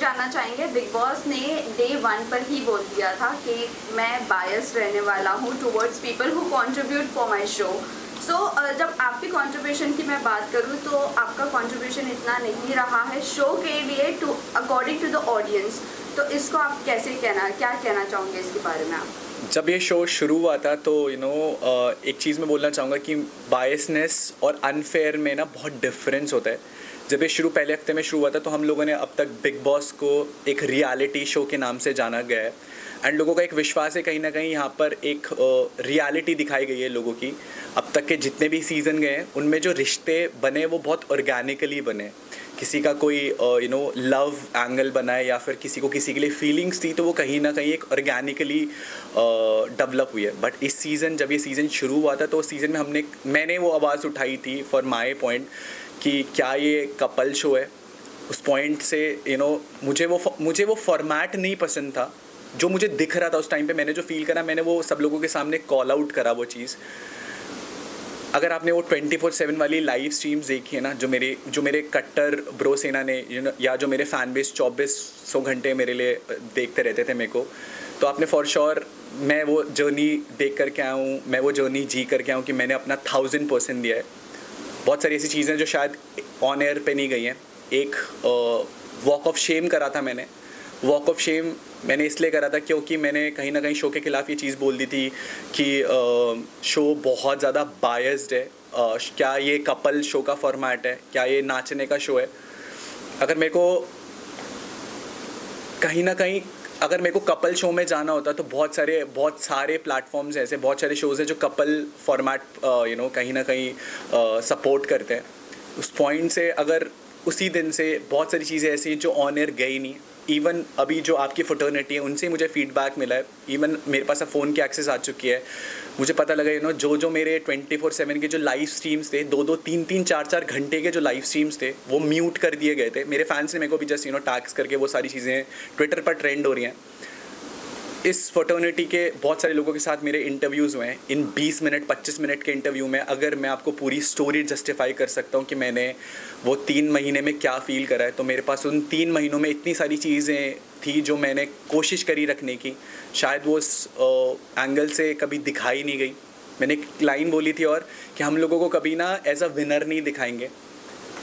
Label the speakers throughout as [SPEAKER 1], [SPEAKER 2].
[SPEAKER 1] जानना चाहेंगे, big boss ने डे 1 पर ही बोल दिया था कि मैं बायस रहने वाला हूँ towards people who contribute for my show. So जब आपकी कंट्रीब्यूशन की मैं बात करूँ तो आपका कंट्रीब्यूशन इतना नहीं रहा है शो के लिए to according to the audience. तो इसको आप कैसे क्या कहना चाहोगे इसके बारे में आप?
[SPEAKER 2] जब ये शो शुरू हुआ था तो एक चीज़ मैं बोलना चाहूँगा कि बायसनेस और अनफेयर में ना बहुत डिफरेंस होता है। जब ये पहले हफ्ते में शुरू हुआ था तो हम लोगों ने अब तक बिग बॉस को एक रियलिटी शो के नाम से जाना गया है एंड लोगों का एक विश्वास है कहीं ना कहीं यहाँ पर एक रियलिटी दिखाई गई है लोगों की। अब तक के जितने भी सीज़न गए हैं उनमें जो रिश्ते बने वो बहुत ऑर्गेनिकली बने। किसी का कोई लव एंगल बना है या फिर किसी को किसी के लिए फीलिंग्स थी तो वो कहीं ना कहीं एक ऑर्गेनिकली डेवलप हुई है। बट इस सीज़न जब ये सीज़न शुरू हुआ था तो उस सीज़न में मैंने वो आवाज़ उठाई थी फॉर माई पॉइंट कि क्या ये कपल शो है। उस पॉइंट से मुझे वो फॉर्मेट नहीं पसंद था जो मुझे दिख रहा था उस टाइम पे। मैंने जो फील करा मैंने वो सब लोगों के सामने कॉल आउट करा वो चीज़। अगर आपने वो 24/7 वाली लाइव स्ट्रीम्स देखी है ना जो मेरे कट्टर ब्रो सेना ने या जो मेरे फैन बेस 2400 घंटे मेरे लिए देखते रहते थे मेरे को, तो आपने फॉर श्योर मैं वो जर्नी देख करके आया हूँ, मैं वो जर्नी जी करके आया हूँ कि मैंने अपना 1000% दिया है। बहुत सारी ऐसी चीज़ें जो शायद ऑन एयर पे नहीं गई हैं। एक वॉक ऑफ शेम करा था मैंने। वॉक ऑफ शेम मैंने इसलिए करा था क्योंकि मैंने कहीं ना कहीं शो के ख़िलाफ़ ये चीज़ बोल दी थी कि शो बहुत ज़्यादा बायस्ड है। क्या ये कपल शो का फॉर्मेट है, क्या ये नाचने का शो है। अगर मेरे को कहीं ना कहीं अगर मेरे को कपल शो में जाना होता तो बहुत सारे प्लेटफॉर्म्स ऐसे बहुत सारे शोज़ हैं जो कपल फॉर्मेट कहीं ना कहीं सपोर्ट करते हैं। उस पॉइंट से अगर उसी दिन से बहुत सारी चीज़ें ऐसी हैं जो ऑन एयर गई नहीं। इवन अभी जो आपकी फ्रेटर्निटी है उनसे मुझे फीडबैक मिला है। इवन मेरे पास अब फ़ोन की एक्सेस आ चुकी है। मुझे पता लगा जो मेरे 24/7 के जो लाइव स्ट्रीम्स थे 2-2, 3-3, 4-4 घंटे के जो लाइव स्ट्रीम्स थे वो म्यूट कर दिए गए थे। मेरे फैंस ने मेरे को भी जस्ट टैग्स करके वो सारी चीज़ें ट्विटर पर ट्रेंड हो रही हैं। इस फ्रेटर्निटी के बहुत सारे लोगों के साथ मेरे इंटरव्यूज़ हुए हैं। इन 20 मिनट 25 मिनट के इंटरव्यू में अगर मैं आपको पूरी स्टोरी जस्टिफाई कर सकता हूँ कि मैंने वो 3 महीने में क्या फ़ील करा है, तो मेरे पास उन 3 महीनों में इतनी सारी चीज़ें थी जो मैंने कोशिश करी रखने की। शायद वो उस एंगल से कभी दिखाई नहीं गई। मैंने एक लाइन बोली थी और कि हम लोगों को कभी ना एज अ विनर नहीं दिखाएंगे।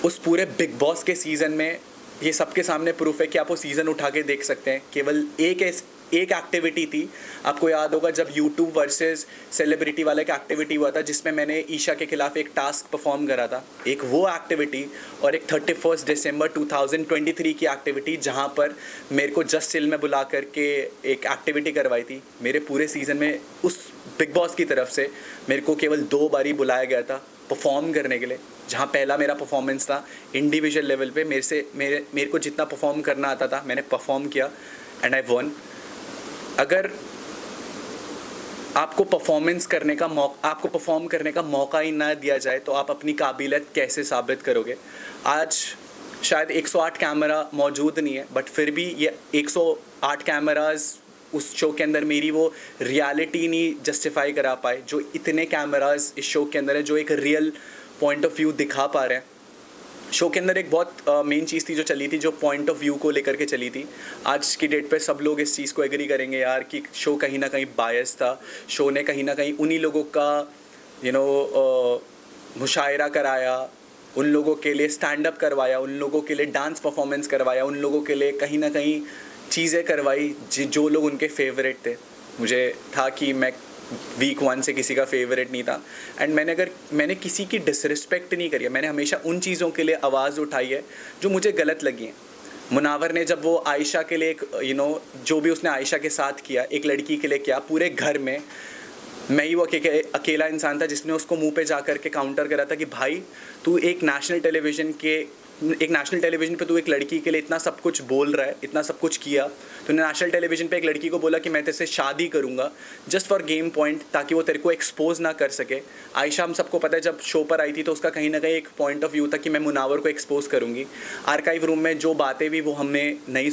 [SPEAKER 2] उस पूरे बिग बॉस के सीज़न में ये सबके सामने प्रूफ है कि आप वो सीज़न उठा के देख सकते हैं। केवल एक एक्टिविटी थी, आपको याद होगा जब यूट्यूब वर्सेस सेलिब्रिटी वाला एक एक्टिविटी हुआ था जिसमें मैंने ईशा के खिलाफ एक टास्क परफॉर्म करा था। एक वो एक्टिविटी और एक 31 दिसंबर 2023 की एक्टिविटी जहां पर मेरे को जस्ट सिल में बुला करके एक एक्टिविटी करवाई थी। मेरे पूरे सीज़न में उस बिग बॉस की तरफ से मेरे को केवल 2 बार ही बुलाया गया था परफॉर्म करने के लिए, जहाँ पहला मेरा परफॉर्मेंस था इंडिविजुअल लेवल पे। मेरे को जितना परफॉर्म करना आता था मैंने परफॉर्म किया एंड आई वन। अगर आपको परफॉर्म करने का मौका ही ना दिया जाए तो आप अपनी काबिलियत कैसे साबित करोगे। आज शायद 108 कैमरा मौजूद नहीं है बट फिर भी ये 108 कैमराज उस शो के अंदर मेरी वो रियलिटी नहीं जस्टिफाई करा पाए जो इतने कैमराज इस शो के अंदर है, जो एक रियल पॉइंट ऑफ व्यू दिखा पा रहे हैं। शो के अंदर एक बहुत मेन चीज़ थी जो चली थी, जो पॉइंट ऑफ व्यू को लेकर के चली थी। आज की डेट पे सब लोग इस चीज़ को एग्री करेंगे यार कि शो कहीं ना कहीं बायस था। शो ने कहीं ना कहीं उन्हीं लोगों का मुशायरा कराया, उन लोगों के लिए स्टैंड अप करवाया, उन लोगों के लिए डांस परफॉर्मेंस करवाया, उन लोगों के लिए कहीं ना कहीं चीज़ें करवाई जो लोग उनके फेवरेट थे। मुझे था कि मैं वीक 1 से किसी का फेवरेट नहीं था एंड मैंने किसी की डिसरिस्पेक्ट नहीं करी है। मैंने हमेशा उन चीज़ों के लिए आवाज़ उठाई है जो मुझे गलत लगी हैं। मुनावर ने जब वो आयशा के लिए एक जो भी उसने आयशा के साथ किया, एक लड़की के लिए किया, पूरे घर में मैं ही वो अकेला इंसान था जिसने उसको मुंह पे जा कर के काउंटर करा था कि भाई तू एक नेशनल टेलीविज़न पे तू एक लड़की के लिए इतना सब कुछ बोल रहा है, इतना सब कुछ किया। तूने नेशनल टेलीविज़न पे एक लड़की को बोला कि मैं तेरे से शादी करूँगा जस्ट फॉर गेम पॉइंट, ताकि वो तेरे को एक्सपोज ना कर सके। आयशा हम सबको पता है जब शो पर आई थी तो उसका कहीं ना कहीं एक पॉइंट ऑफ व्यू था कि मैं मुनावर को एक्सपोज करूँगी। आर्काइव रूम में जो बातें भी वो हमें नहीं,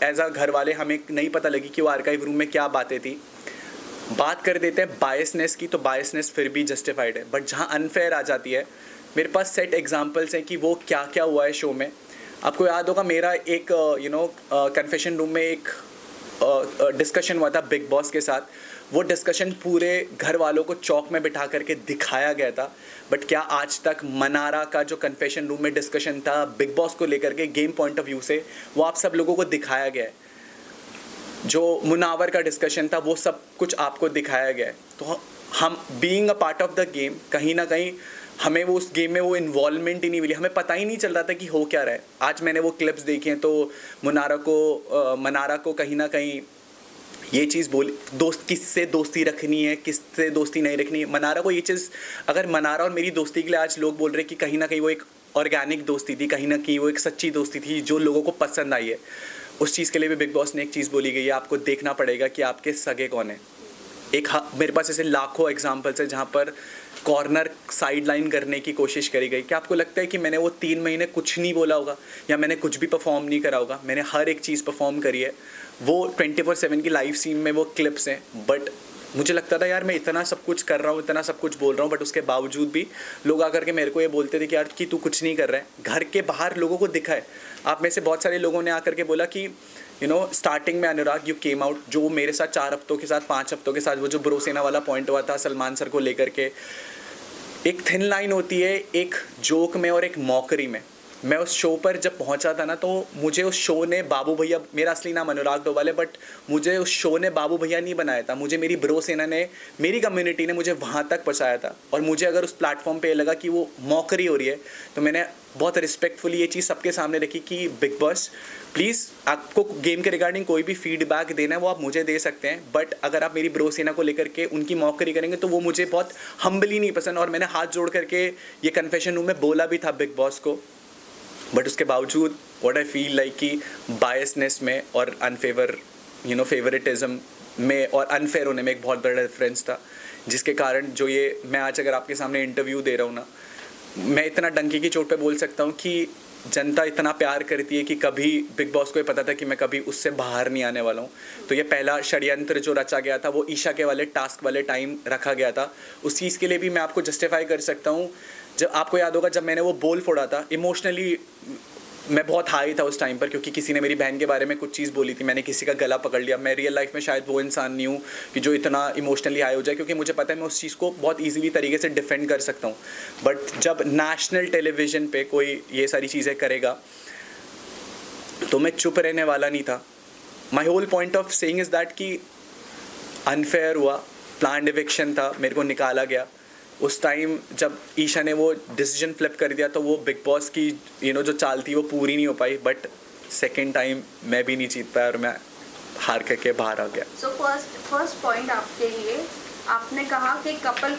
[SPEAKER 2] एज अ घर वाले हमें नहीं पता लगी कि वो आर्काइव रूम में क्या बातें थी। बात कर देते हैं बायसनेस की, तो बायसनेस फिर भी जस्टिफाइड है। बट जहाँ अनफेयर आ जाती है, मेरे पास सेट एग्जांपल्स हैं कि वो क्या क्या हुआ है शो में। आपको याद होगा मेरा एक कन्फेशन रूम में एक डिस्कशन हुआ था बिग बॉस के साथ। वो डिस्कशन पूरे घर वालों को चौक में बिठा करके दिखाया गया था। बट क्या आज तक मनारा का जो कन्फेशन रूम में डिस्कशन था बिग बॉस को लेकर के गेम पॉइंट ऑफ व्यू से, वो आप सब लोगों को दिखाया गया है? जो मुनावर का डिस्कशन था वो सब कुछ आपको दिखाया गया है। तो हम being a part of the game, कहीं ना कहीं हमें वो उस गेम में वो इन्वॉल्वमेंट ही नहीं मिली, हमें पता ही नहीं चल रहा था कि हो क्या रहा है। आज मैंने वो क्लिप्स देखी हैं तो मनारा को कहीं ना कहीं ये चीज़ बोली, दोस्त किससे दोस्ती रखनी है, किससे दोस्ती नहीं रखनी है। मनारा को ये चीज़, अगर मनारा और मेरी दोस्ती के लिए आज लोग बोल रहे हैं कि कहीं ना कहीं वो एक ऑर्गेनिक दोस्ती थी, कहीं ना कहीं वो एक सच्ची दोस्ती थी जो लोगों को पसंद आई है, उस चीज़ के लिए भी बिग बॉस ने एक चीज़ बोली गई है, आपको देखना पड़ेगा कि आपके सगे कौन है। मेरे पास ऐसे लाखों एग्जाम्पल्स है जहाँ पर कॉर्नर साइड लाइन करने की कोशिश करी गई। क्या आपको लगता है कि मैंने वो 3 महीने कुछ नहीं बोला होगा या मैंने कुछ भी परफॉर्म नहीं करा होगा? मैंने हर एक चीज़ परफॉर्म करी है। वो 24/7 की लाइव सीन में वो क्लिप्स हैं, बट मुझे लगता था यार मैं इतना सब कुछ कर रहा हूँ, इतना सब कुछ बोल रहा हूँ, बट उसके बावजूद भी लोग आकर के मेरे को ये बोलते थे कि यार कि तू कुछ नहीं कर रहा है। घर के बाहर लोगों को दिखा है। आप में से बहुत सारे लोगों ने आकर के बोला कि स्टार्टिंग में अनुराग यू केम आउट, जो मेरे साथ 4 हफ्तों के साथ 5 हफ्तों के साथ वो जो ब्रोसेना वाला पॉइंट हुआ था सलमान सर को लेकर के, एक थिन लाइन होती है एक जोक में और एक मॉकरी में। मैं उस शो पर जब पहुंचा था ना, तो मुझे उस शो ने बाबू भैया, मेरा असली नाम अनुराग डोवाल है, बट मुझे उस शो ने बाबू भैया नहीं बनाया था। मुझे मेरी ब्रो सेना ने, मेरी कम्युनिटी ने मुझे वहाँ तक पहुँचाया था। और मुझे अगर उस प्लेटफॉर्म पे लगा कि वो मॉकरी हो रही है, तो मैंने बहुत रिस्पेक्टफुली ये चीज़ सबके सामने रखी कि बिग बॉस प्लीज़, आपको गेम के रिगार्डिंग कोई भी फीडबैक देना है वो आप मुझे दे सकते हैं, बट अगर आप मेरी ब्रो सेना को लेकर के उनकी मॉकरी करेंगे तो वो मुझे बहुत हम्बली नहीं पसंद। और मैंने हाथ जोड़ करके ये कन्फेशन रूम में बोला भी था बिग बॉस को, बट उसके बावजूद व्हाट आई फील लाइक कि बायसनेस में और फेवरेटिज्म में और अनफेयर होने में एक बहुत बड़ा डिफरेंस था, जिसके कारण जो ये मैं आज अगर आपके सामने इंटरव्यू दे रहा हूँ ना, मैं इतना डंकी की चोट पे बोल सकता हूँ कि जनता इतना प्यार करती है कि कभी बिग बॉस को ये पता था कि मैं कभी उससे बाहर नहीं आने वाला हूँ। तो ये पहला षड्यंत्र जो रचा गया था वो ईशा के वाले टास्क वाले टाइम रखा गया था। उस चीज़ के लिए भी मैं आपको जस्टिफाई कर सकता हूँ। जब आपको याद होगा जब मैंने वो बोल फोड़ा था, इमोशनली मैं बहुत हाई था उस टाइम पर, क्योंकि किसी ने मेरी बहन के बारे में कुछ चीज़ बोली थी, मैंने किसी का गला पकड़ लिया। मैं रियल लाइफ में शायद वो इंसान नहीं हूँ कि जो इतना इमोशनली हाई हो जाए, क्योंकि मुझे पता है मैं उस चीज़ को बहुत ईजीली तरीके से डिफेंड कर सकता हूँ। बट जब नेशनल टेलीविज़न पे कोई ये सारी चीज़ें करेगा तो मैं चुप रहने वाला नहीं था। My whole point of saying is that कि अनफेयर हुआ, प्लान्ड इविक्शन था, मेरे को निकाला गया। उस टाइम जब ईशा ने वो डिसीजन फ्लिप कर दिया तो वो बिग बॉस की जो चाल थी वो पूरी नहीं हो पाई। बट सेकेंड टाइम मैं भी नहीं जीत पाया और मैं हार करके बाहर आ गया।
[SPEAKER 1] सो फर्स्ट पॉइंट आपके लिए, आपने कहा कि कपल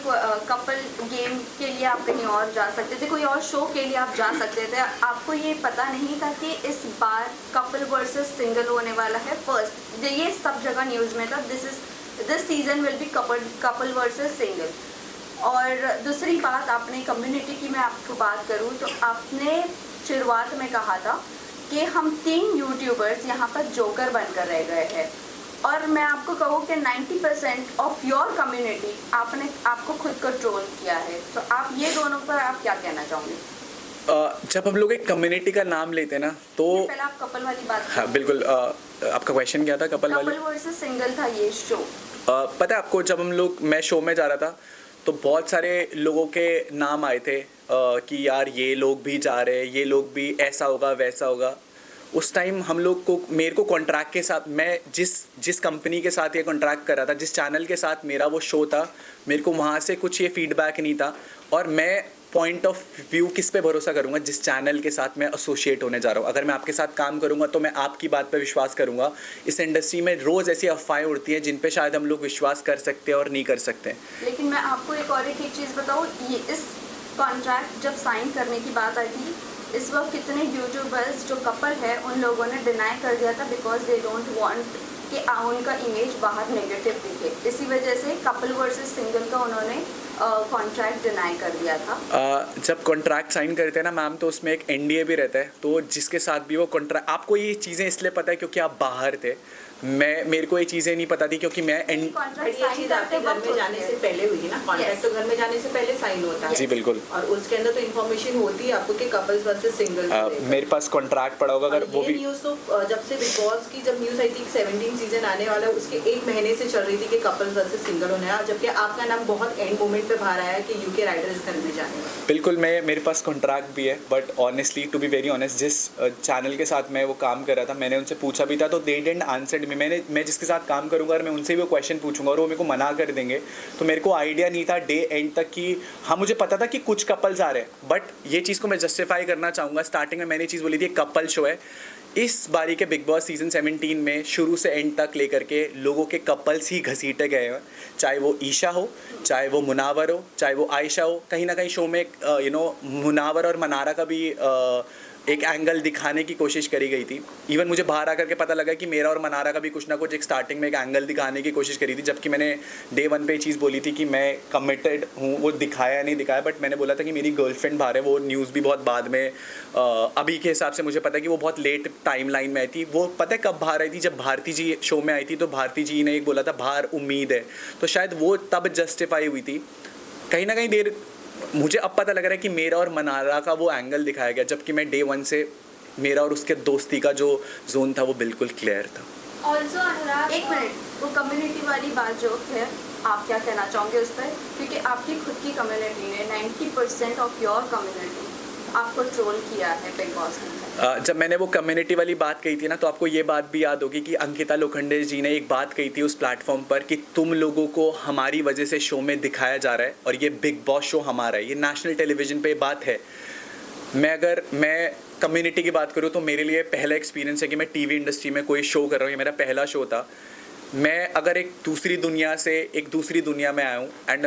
[SPEAKER 1] गेम के लिए आप कहीं और जा सकते थे, कोई और शो के लिए आप जा सकते थे। आपको ये पता नहीं था कि इस बार कपल वर्सेस सिंगल होने वाला है। फर्स्ट ये सब जगह न्यूज़ में था, this season will be couple versus single. और दूसरी बात, आपने कम्युनिटी की मैं आपको बात करूं तो आपने शुरुआत में कहा था कि हम 3 यूट्यूबर्स यहाँ पर जोकर बनकर रह गए हैं। और मैं आपको कहूँ कि 90% ऑफ योर कम्युनिटी आपने आपको खुद को ट्रोल किया है। तो आप ये दोनों पर आप क्या कहना चाहोगे?
[SPEAKER 2] जब हम लोग एक कम्युनिटी का नाम लेते हैं ना, तो
[SPEAKER 1] पहले आप कपल वाली बात।
[SPEAKER 2] हाँ बिल्कुल। आपका क्वेश्चन क्या था? कपल
[SPEAKER 1] वर्सेस सिंगल था ये शो।
[SPEAKER 2] पता है आपको, जब मैं शो में जा रहा था तो बहुत सारे लोगों के नाम आए थे कि यार ये लोग भी जा रहे हैं, ये लोग भी ऐसा होगा वैसा होगा। उस टाइम हम लोग को, मेरे को कॉन्ट्रैक्ट के साथ, मैं जिस कंपनी के साथ ये कॉन्ट्रैक्ट कर रहा था, जिस चैनल के साथ मेरा वो शो था, मेरे को वहाँ से कुछ ये फीडबैक नहीं था। और मैं पॉइंट ऑफ व्यू किस पे भरोसा करूँगा? जिस चैनल के साथ मैं एसोसिएट होने जा रहा हूँ। अगर मैं आपके साथ काम करूँगा तो मैं आपकी बात पे विश्वास करूँगा। इस इंडस्ट्री में रोज़ ऐसी अफवाहें उड़ती हैं जिन पे शायद हम लोग विश्वास कर सकते हैं और नहीं कर सकते।
[SPEAKER 1] लेकिन मैं आपको एक चीज़ बताऊँ, ये इस कॉन्ट्रैक्ट जब साइन करने की बात आई थी, इस वक्त कितने यूट्यूबर्स जो कपल है उन लोगों ने डिनाई कर दिया था बिकॉज दे डोंट वांट कि उनका इमेज बाहर नेगेटिव दिखे। इसी वजह से कपल वर्सेस सिंगल का उन्होंने कॉन्ट्रैक्ट डिनाई कर दिया था।
[SPEAKER 2] जब कॉन्ट्रैक्ट साइन करते हैं ना मैम, तो उसमें एक NDA भी रहता है। तो जिसके साथ भी वो कॉन्ट्रैक्ट, आपको ये चीज़ें इसलिए पता है क्योंकि आप बाहर थे। मेरे को ये चीज़ें नहीं पता थी क्योंकि मैं एंड
[SPEAKER 1] कॉन्ट्रैक्ट
[SPEAKER 3] ये
[SPEAKER 1] साइन
[SPEAKER 3] चीज
[SPEAKER 1] करते
[SPEAKER 3] आपके घर
[SPEAKER 1] वक्त
[SPEAKER 3] में जाने से पहले हुई ना, कॉन्ट्रैक्ट तो घर में जाने से पहले साइन होता है।
[SPEAKER 2] जी बिल्कुल।
[SPEAKER 3] और उसके अंदर तो इन्फॉर्मेशन होती है आपको कि कपल्स वर्सेस सिंगल।
[SPEAKER 2] मेरे पास कॉन्ट्रैक्ट पड़ा होगा अगर वो
[SPEAKER 3] ये
[SPEAKER 2] भी।
[SPEAKER 3] न्यूज़ तो जब से बिग बॉस की जब न्यूज़ आई थी 17 सीजन आने वाला है उसके 1 महीने से चल रही थी कि कपल्स वर्सेस सिंगल होने हैं, जबकि आपका नाम बहुत एंड मोमेंट पे बाहर आया कि यूके राइडर्स घर में जाने वाले।
[SPEAKER 2] बिल्कुल, मेरे पास कॉन्ट्रैक्ट भी है, but honestly to be very honest जिस चैनल के साथ मैं वो काम कर रहा था मैंने उनसे पूछा भी था तो दे डिडंट आंसर्ड मी। मैं जिसके साथ काम करूंगा और मैं उनसे भी वो क्वेश्चन पूछूंगा और वो मेरे को मना कर देंगे, तो मेरे को आइडिया नहीं था डे एंड तक कि हाँ मुझे पता था कि कुछ कपल्स आ रहे हैं, बट ये चीज़ को मैं जस्टिफाई करना चाहूँगा। स्टार्टिंग में मैंने ये चीज़ बोली थी कपल शो है। इस बारी के बिग बॉस सीज़न 17 में शुरू से एंड तक लेकर के लोगों के कपल्स ही घसीटे गए हैं, चाहे वो ईशा हो, चाहे वो मुनावर हो, चाहे वो आयशा हो। कहीं ना कहीं शो में मुनावर और मनारा का भी एक एंगल दिखाने की कोशिश करी गई थी। इवन मुझे बाहर आकर के पता लगा कि मेरा और मनारा का भी कुछ ना कुछ एक स्टार्टिंग में एक एंगल दिखाने की कोशिश करी थी, जबकि मैंने डे 1 पे ये चीज़ बोली थी कि मैं कमिटेड हूँ। वो दिखाया नहीं दिखाया, बट मैंने बोला था कि मेरी गर्लफ्रेंड बाहर है। वो न्यूज़ भी बहुत बाद में अभी के हिसाब से मुझे पता है कि वो बहुत लेट टाइम लाइन में आई थी। वो पता है कब बाहर आई थी? जब भारती जी शो में आई थी तो भारती जी ने एक बोला था बाहर उम्मीद है, तो शायद वो तब जस्टिफाई हुई थी। कहीं ना कहीं देर मुझे अब पता लग रहा है कि मेरा और मनारा का वो एंगल दिखाया गया, जबकि मैं डे 1 से मेरा और उसके दोस्ती का जो जोन था वो बिल्कुल क्लियर था।
[SPEAKER 1] ऑल्सो अनुराग, एक मिनट, वो कम्युनिटी वाली बात जो है आप क्या कहना चाहोगे उस पर? क्योंकि आपकी खुद की कम्युनिटी ने 90% ऑफ योर कम्युनिटी आपको ट्रोल किया है बिग बॉस में।
[SPEAKER 2] जब मैंने वो कम्युनिटी वाली बात कही थी ना, तो आपको ये बात भी याद होगी कि अंकिता लोखंडे जी ने एक बात कही थी उस प्लेटफॉर्म पर कि तुम लोगों को हमारी वजह से शो में दिखाया जा रहा है और ये बिग बॉस शो हमारा है। ये नेशनल टेलीविज़न पे बात है। मैं कम्युनिटी की बात करूँ तो मेरे लिए पहला एक्सपीरियंस है कि मैं टीवी इंडस्ट्री में कोई शो कर रहा हूँ। ये मेरा पहला शो था। मैं अगर एक दूसरी दुनिया से एक दूसरी दुनिया में आया हूँ एंड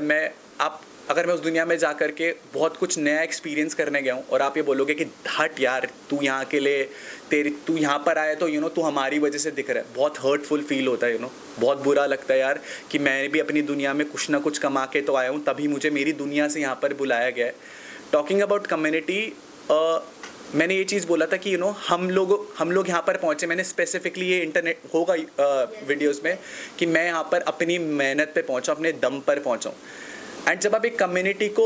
[SPEAKER 2] अगर मैं उस दुनिया में जा कर के बहुत कुछ नया एक्सपीरियंस करने गया हूँ और आप ये बोलोगे कि हट यार तू यहाँ के लिए तू यहाँ पर आया तो तू हमारी वजह से दिख रहा है, बहुत हर्टफुल फील होता है। बहुत बुरा लगता है यार कि मैं भी अपनी दुनिया में कुछ ना कुछ कमा के तो आया हूँ, तभी मुझे मेरी दुनिया से यहाँ पर बुलाया गया है। टॉकिंग अबाउट कम्युनिटी, मैंने ये चीज़ बोला था कि हम लोग यहाँ पर पहुँचे। मैंने स्पेसिफिकली ये इंटरनेट होगा वीडियोज़ में कि मैं यहाँ पर अपनी मेहनत पे पहुँचा, अपने दम पर पहुँचा। एंड जब आप एक कम्युनिटी को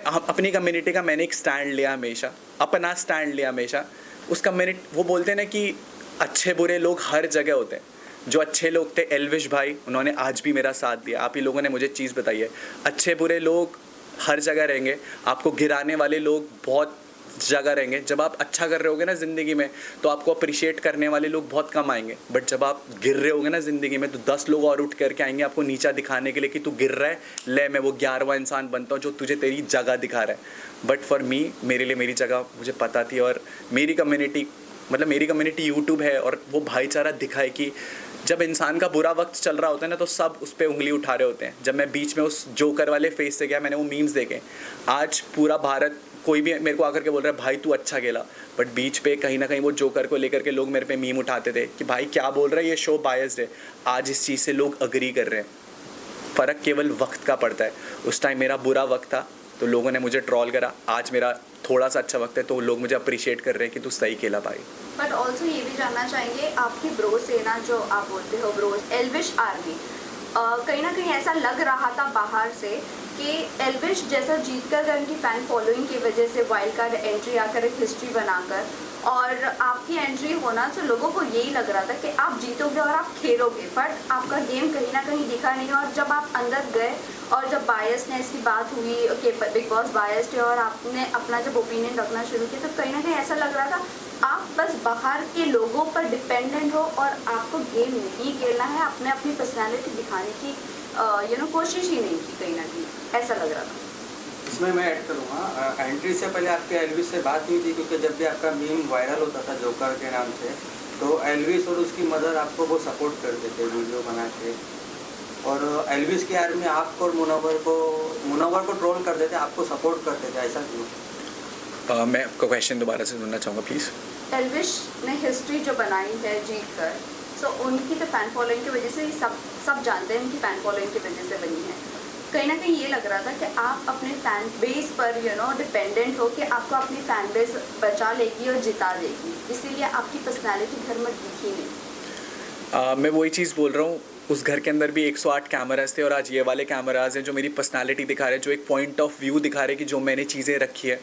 [SPEAKER 2] अपनी कम्युनिटी का मैंने एक स्टैंड लिया हमेशा, अपना स्टैंड लिया हमेशा। उस कम्युनिटी, वो बोलते हैं ना कि अच्छे बुरे लोग हर जगह होते हैं। जो अच्छे लोग थे एल्विश भाई, उन्होंने आज भी मेरा साथ दिया। आप ही लोगों ने मुझे चीज़ बताई है, अच्छे बुरे लोग हर जगह रहेंगे, आपको गिराने वाले लोग बहुत जगह रहेंगे। जब आप अच्छा कर रहे होगे ना ज़िंदगी में तो आपको अप्रिशिएट करने वाले लोग बहुत कम आएंगे, बट जब आप गिर रहे होगे ना ज़िंदगी में तो 10 लोग और उठ करके आएंगे आपको नीचा दिखाने के लिए कि तू गिर रहा है, ले मैं वो 11वां इंसान बनता हूँ जो तुझे तेरी जगह दिखा रहा है। बट फॉर मी, मेरे लिए मेरी जगह मुझे पता थी और मेरी कम्युनिटी यूट्यूब है और वो भाईचारा दिखाए कि जब इंसान का बुरा वक्त चल रहा होता है ना तो सब उस पर उंगली उठा रहे होते हैं। जब मैं बीच में उस जोकर वाले फेस से गया, मैंने वो मीम्स देखे। आज पूरा भारत, कोई भी मेरे को आकर के बोल रहा है भाई तू अच्छा खेला, बट बीच पे कहीं ना कहीं वो जोकर को लेकर के लोग मेरे पे मीम उठाते थे कि भाई क्या बोल रहा है, ये शो बायस्ड है। आज इस चीज़ से लोग अग्री कर रहे हैं। फ़र्क केवल वक्त का पड़ता है। उस टाइम मेरा बुरा वक्त था तो लोगों ने मुझे ट्रोल करा, आज मेरा थोड़ा सा अच्छा वक्त है तो लोग मुझे अप्रिशिएट कर रहे हैं कि तू सही खेला भाई।
[SPEAKER 1] बट ऑल्सो ये भी जानना चाहेंगे, आपकी ब्रो सेना जो आप बोलते हो, ब्रोस एल्विश आर्मी, कहीं ना कहीं ऐसा लग रहा था बाहर से कि एल्विश जैसा जीत कर उनकी फ़ैन फॉलोइंग की वजह से वाइल्ड कार्ड एंट्री आकर एक हिस्ट्री बनाकर और आपकी एंट्री होना, तो लोगों को यही लग रहा था कि आप जीतोगे और आप खेलोगे, बट आपका गेम कहीं ना कहीं दिखा नहीं। और जब आप अंदर गए और जब बायसनेस की बात हुई कि बिग बॉस बायस्ड है और आपने अपना जब ओपिनियन रखना शुरू किया तो कहीं ना कहीं ऐसा लग रहा था आप बस बाहर के लोगों पर डिपेंडेंट हो और आपको गेम नहीं खेलना है, अपनी पर्सनैलिटी दिखाने की कोशिश ही नहीं की, कहीं ना कहीं ऐसा लग रहा था।
[SPEAKER 4] इसमें मैं ऐड करूँगा, एंट्री से पहले आपके एल्विस से बात हुई थी, क्योंकि जब भी आपका मीम वायरल होता था जोकर के नाम से तो एल्विस और उसकी मदर आपको वो सपोर्ट करते थे वीडियो बना के, और एल्विस की आर्मी आपको और मुनव्वर को ट्रोल करते थे, आपको सपोर्ट करते थे, ऐसा क्यों?
[SPEAKER 2] मैं आपका क्वेश्चन दोबारा से सुनना चाहूँगा प्लीज़।
[SPEAKER 1] एल्विश ने हिस्ट्री जो बनाई है जीत कर, सो उनकी तो फ़ैन फॉलोइंग की वजह से ही सब जानते हैं, उनकी फ़ैन फॉलोइंग की वजह से बनी है। कहीं ना कहीं ये लग रहा था कि आप अपने फ़ैन बेस पर डिपेंडेंट हो कि आपको अपनी फ़ैन बेस बचा लेगी और जिता देगी, इसीलिए आपकी पर्सनालिटी घर में दिखी नहीं।
[SPEAKER 2] मैं वही चीज़ बोल रहा हूँ, उस घर के अंदर भी 108 कैमराज थे और आज ये वाले कैमराज हैं जो मेरी पर्सनालिटी दिखा रहे हैं, जो एक पॉइंट ऑफ व्यू दिखा रहे हैं कि जो मैंने चीज़ें रखी है।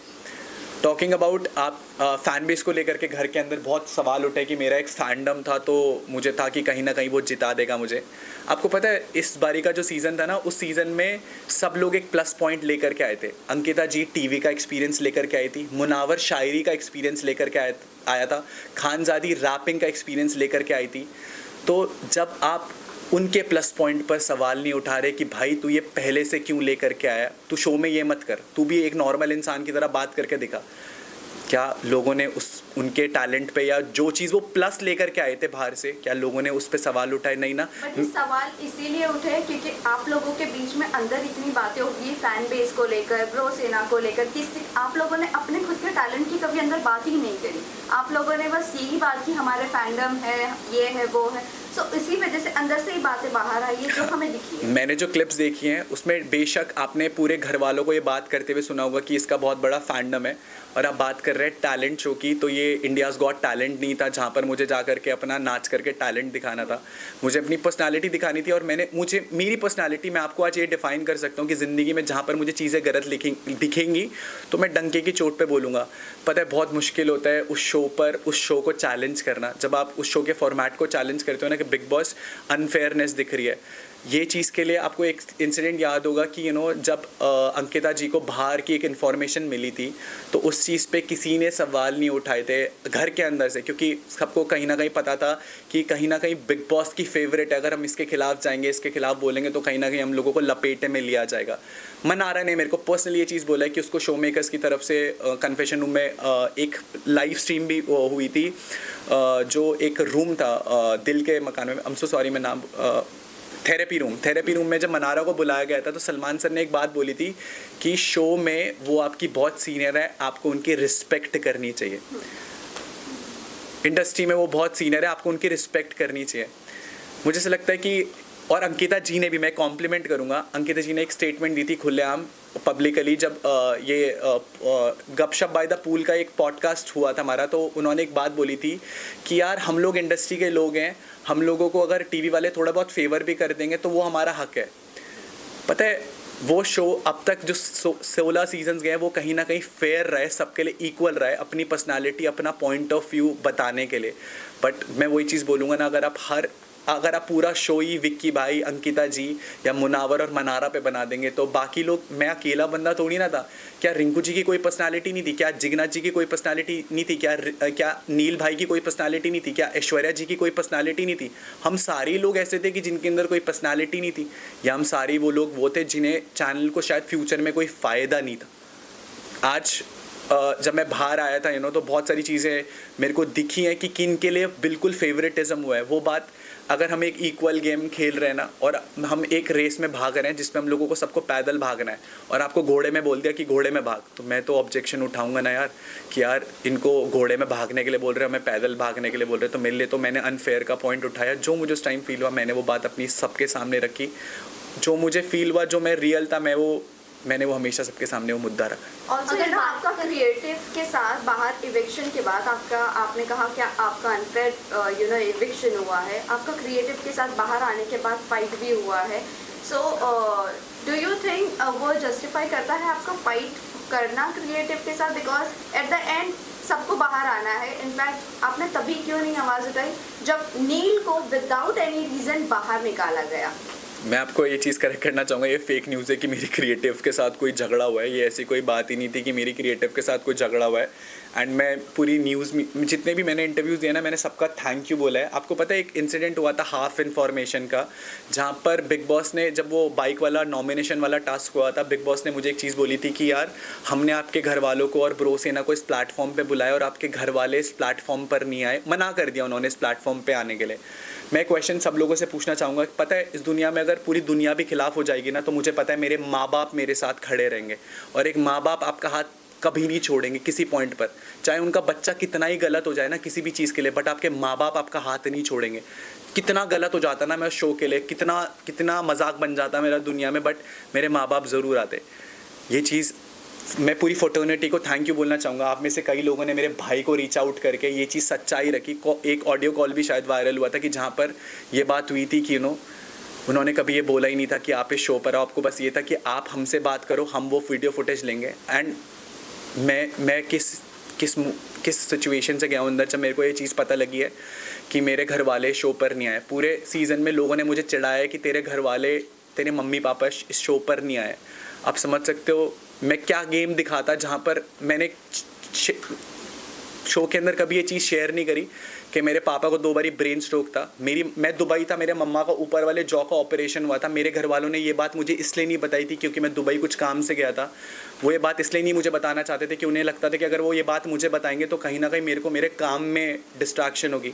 [SPEAKER 2] टॉकिंग अबाउट आप फ़ैन बेस को लेकर के घर के अंदर बहुत सवाल उठे कि मेरा एक फैंडम था तो मुझे था कि कहीं ना कहीं वो जिता देगा मुझे। आपको पता है इस बारी का जो सीज़न था ना, उस सीज़न में सब लोग एक प्लस पॉइंट लेकर के आए थे। अंकिता जी टीवी का एक्सपीरियंस लेकर के आई थी, मुनावर शायरी का एक्सपीरियंस लेकर के आया था, खानजादी रैपिंग का एक्सपीरियंस लेकर के आई थी। तो जब आप उनके प्लस पॉइंट पर सवाल नहीं उठा रहे कि भाई तू ये पहले से क्यों लेकर के आया, तू शो में ये मत कर, तू भी एक नॉर्मल इंसान की तरह बात करके दिखा, क्या लोगों ने उनके टैलेंट पे या जो चीज़ वो प्लस लेकर के आए थे बाहर से, क्या लोगों ने उस पे सवाल उठाए? नहीं ना।
[SPEAKER 1] बट सवाल इसीलिए उठे क्योंकि आप लोगों के बीच में अंदर इतनी बातें होगी फैन बेस को लेकर, ब्रो सेना को लेकर, आप लोगों ने अपने खुद के टैलेंट की कभी अंदर बात ही नहीं करी। आप लोगों ने बस यही बात की हमारे फैंडम है, ये है, वो है। तो इसी वजह से अंदर से ही बातें बाहर आई है जो हमें दिखी है।
[SPEAKER 2] मैंने जो क्लिप्स देखी हैं उसमें बेशक आपने पूरे घर वालों को ये बात करते हुए सुना होगा कि इसका बहुत बड़ा फैंडम है, और आप बात कर रहे हैं टैलेंट शो की, तो ये इंडियाज़ गॉट टैलेंट नहीं था जहाँ पर मुझे जा करके अपना नाच करके टैलेंट दिखाना था। मुझे अपनी पर्सनालिटी दिखानी थी, और मुझे मेरी पर्सनालिटी, मैं आपको आज ये डिफ़ाइन कर सकता हूँ कि ज़िंदगी में जहाँ पर मुझे चीज़ें गलत दिखेंगी तो मैं डंके की चोट पे बोलूँगा। पता है बहुत मुश्किल होता है उस शो पर उस शो को चैलेंज करना। जब आप उस शो के फॉर्मेट को चैलेंज करते हो ना कि बिग बॉस अनफेयरनेस दिख रही है, ये चीज़ के लिए आपको एक इंसिडेंट याद होगा कि जब अंकिता जी को बाहर की एक इन्फॉर्मेशन मिली थी तो उस चीज़ पे किसी ने सवाल नहीं उठाए थे घर के अंदर से, क्योंकि सबको कहीं ना कहीं पता था कि कहीं ना कहीं बिग बॉस की फेवरेट है, अगर हम इसके खिलाफ जाएंगे, इसके खिलाफ बोलेंगे तो कहीं ना कहीं हम लोगों को लपेटे में लिया जाएगा। मनारा ने मेरे को पर्सनली ये चीज़ बोला है कि उसको शो मेकर्स की तरफ से कन्फेशन रूम में एक लाइव स्ट्रीम भी हुई थी, जो एक रूम था दिल के मकान में, आई एम सो सॉरी मैं नाम, थेरेपी रूम में जब मनारा को बुलाया गया था तो सलमान सर ने एक बात बोली थी कि शो में वो आपकी बहुत सीनियर है, आपको उनकी रिस्पेक्ट करनी चाहिए। इंडस्ट्री में वो बहुत सीनियर है, आपको उनकी रिस्पेक्ट करनी चाहिए। मुझे ऐसा लगता है कि, और अंकिता जी ने भी, मैं कॉम्प्लीमेंट करूँगा, अंकिता जी ने एक स्टेटमेंट दी थी खुलेआम पब्लिकली जब ये गपशप बाय द पूल का एक पॉडकास्ट हुआ था हमारा, तो उन्होंने एक बात बोली थी कि यार हम लोग इंडस्ट्री के लोग हैं, हम लोगों को अगर टीवी वाले थोड़ा बहुत फेवर भी कर देंगे तो वो हमारा हक है। पता है वो शो अब तक जो 16 सीजन्स गए वो कहीं ना कहीं फेयर रहे, सबके लिए इक्वल रहे, अपनी पर्सनालिटी, अपना पॉइंट ऑफ व्यू बताने के लिए। बट मैं वही चीज़ बोलूँगा ना, अगर आप पूरा शो ही विक्की भाई, अंकिता जी या मुनावर और मनारा पे बना देंगे तो बाकी लोग, मैं अकेला बंदा थोड़ी ना था। क्या रिंकू जी की कोई पर्सनालिटी नहीं थी? क्या जिगनाथ जी की कोई पर्सनालिटी नहीं थी? क्या नील भाई की कोई पर्सनालिटी नहीं थी? क्या ऐश्वर्या जी की कोई पर्सनालिटी नहीं थी? हम सारे लोग ऐसे थे कि जिनके अंदर कोई पर्सनालिटी नहीं थी, या हम सारे वो लोग वो थे जिन्हें चैनल को शायद फ्यूचर में कोई फ़ायदा नहीं था। आज जब मैं बाहर आया था तो बहुत सारी चीज़ें मेरे को दिखी हैं कि किन के लिए बिल्कुल फेवरेटिज्म हुआ है। वो बात, अगर हम एक इक्वल गेम खेल रहे हैं ना, और हम एक रेस में भाग रहे हैं जिसमें हम लोगों को सबको पैदल भागना है, और आपको घोड़े में बोल दिया कि घोड़े में भाग, तो मैं तो ऑब्जेक्शन उठाऊंगा ना यार कि यार इनको घोड़े में भागने के लिए बोल रहे हैं, हमें पैदल भागने के लिए बोल रहे हैं। तो मेरे लिए तो मैंने अनफेयर का पॉइंट उठाया, जो मुझे उस टाइम फील हुआ मैंने वो बात अपनी सबके सामने रखी, जो मुझे फील हुआ, जो मैं रियल था, मैंने वो हमेशा सबके सामने वो मुद्दा रखा।
[SPEAKER 1] और अगर ना आपका क्रिएटिव के साथ बाहर इविक्शन के बाद आपने कहा क्या आपका अनफेयर इविक्शन हुआ है, आपका क्रिएटिव के साथ बाहर आने के बाद फाइट भी हुआ है। सो डू यू थिंक वो जस्टिफाई करता है आपका फाइट करना क्रिएटिव के साथ? बिकॉज एट द एंड सबको बाहर आना है। इनफैक्ट आपने तभी क्यों नहीं आवाज़ उठाई जब नील को विदाउट एनी रीज़न बाहर निकाला गया?
[SPEAKER 2] मैं आपको ये चीज़ करेक्ट करना चाहूँगा, ये फेक न्यूज़ है कि मेरी क्रिएटिव के साथ कोई झगड़ा हुआ है। ये ऐसी कोई बात ही नहीं थी कि मेरी क्रिएटिव के साथ कोई झगड़ा हुआ है। एंड मैं पूरी न्यूज़ में जितने भी मैंने इंटरव्यूज़ दिए ना, मैंने सबका थैंक यू बोला है। आपको पता है एक इंसिडेंट हुआ था हाफ इन्फॉर्मेशन का, जहाँ पर बिग बॉस ने, जब वो बाइक वाला नॉमिनेशन वाला टास्क हुआ था, बिग बॉस ने मुझे एक चीज़ बोली थी कि यार हमने आपके घर वालों को और ब्रो सेना को इस प्लेटफॉर्म पर बुलाया और आपके घर वाले इस प्लेटफॉर्म पर नहीं आए, मना कर दिया उन्होंने इस प्लेटफॉर्म पर आने के लिए। मैं क्वेश्चन सब लोगों से पूछना चाहूँगा, पता है इस दुनिया में अगर पूरी दुनिया भी खिलाफ हो जाएगी ना, तो मुझे पता है मेरे माँ बाप मेरे साथ खड़े रहेंगे, और एक माँ बाप आपका हाथ कभी नहीं छोड़ेंगे किसी पॉइंट पर, चाहे उनका बच्चा कितना ही गलत हो जाए ना किसी भी चीज़ के लिए, बट आपके माँ बाप आपका हाथ नहीं छोड़ेंगे। कितना गलत हो जाता ना मैं शो के लिए, कितना मजाक बन जाता मेरा दुनिया में, बट मेरे माँ बाप ज़रूर आते। ये चीज़ मैं पूरी फ्रेटर्निटी को थैंक यू बोलना चाहूँगा। आप में से कई लोगों ने मेरे भाई को रीच आउट करके ये चीज़ सच्चाई रखी। एक ऑडियो कॉल भी शायद वायरल हुआ था कि जहाँ पर ये बात हुई थी कि उन्होंने कभी ये बोला ही नहीं था कि आप इस शो पर आओ, आपको बस ये था कि आप हमसे बात करो, हम वो वीडियो फुटेज लेंगे। एंड मैं किस सिचुएशन से गया हूँ अंदर जब मेरे को ये चीज़ पता लगी है कि मेरे घर वाले शो पर नहीं आए। पूरे सीज़न में लोगों ने मुझे चिढ़ाया कि तेरे घर वाले, तेरे मम्मी पापा इस शो पर नहीं आए। आप समझ सकते हो मैं क्या गेम दिखाता जहाँ पर मैंने शो के अंदर कभी ये चीज़ शेयर नहीं करी कि मेरे पापा को 2 बारी ब्रेन स्ट्रोक था। मैं दुबई था, मेरे मम्मा का ऊपर वाले जॉ का ऑपरेशन हुआ था। मेरे घर वालों ने ये बात मुझे इसलिए नहीं बताई थी क्योंकि मैं दुबई कुछ काम से गया था। वो ये बात इसलिए नहीं मुझे बताना चाहते थे कि उन्हें लगता था कि अगर वो ये बात मुझे बताएंगे तो कहीं ना कहीं मेरे को मेरे काम में डिस्ट्रैक्शन होगी।